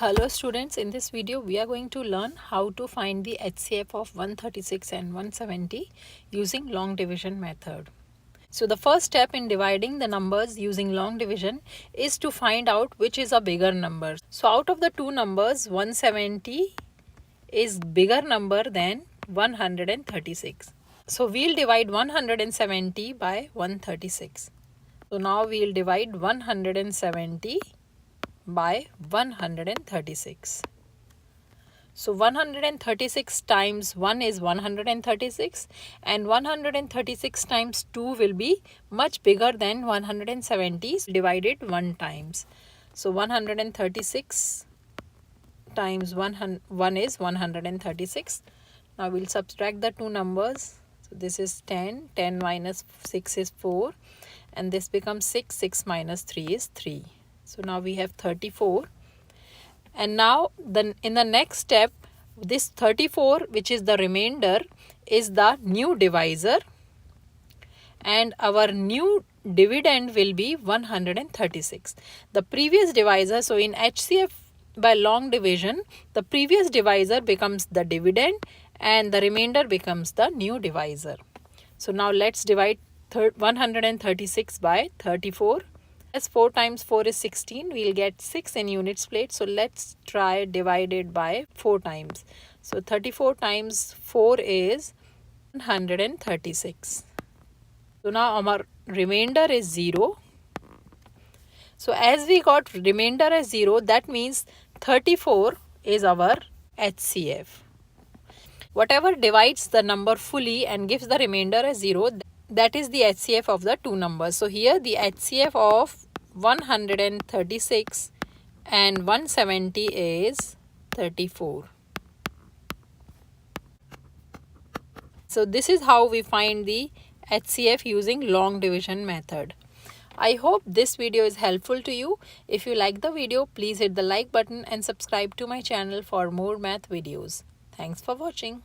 Hello students, in this video we are going to learn how to find the HCF of 136 and 170 using long division method. So the first step in dividing the numbers using long division is to find out which is a bigger number. So out of the two numbers, 170 is bigger number than 136. So we'll divide 170 by 136. So now we'll divide 170 by 136. So 136 times 1 is 136 and 136 times 2 will be much bigger than 170 divided 1 times. So 136 times 1 is 136. Now we'll subtract the two numbers. So this is 10, 10 minus 6 is 4 and this becomes 6, 6 minus 3 is 3. So now we have 34, and now in the next step, this 34, which is the remainder, is the new divisor, and our new dividend will be 136. The previous divisor, so in HCF by long division, the previous divisor becomes the dividend and the remainder becomes the new divisor. So now let's divide 136 by 34. As 4 times 4 is 16, we'll get 6 in units place. So let's try divide it by 4 times. So 34 times 4 is 136. So now our remainder is 0. So as we got remainder as 0, that means 34 is our HCF. Whatever divides the number fully and gives the remainder as 0, that is the HCF of the two numbers. So here the HCF of 136 and 170 is 34. So this is how we find the HCF using long division method. I hope this video is helpful to you. If you like the video, please hit the like button and subscribe to my channel for more math videos. Thanks for watching.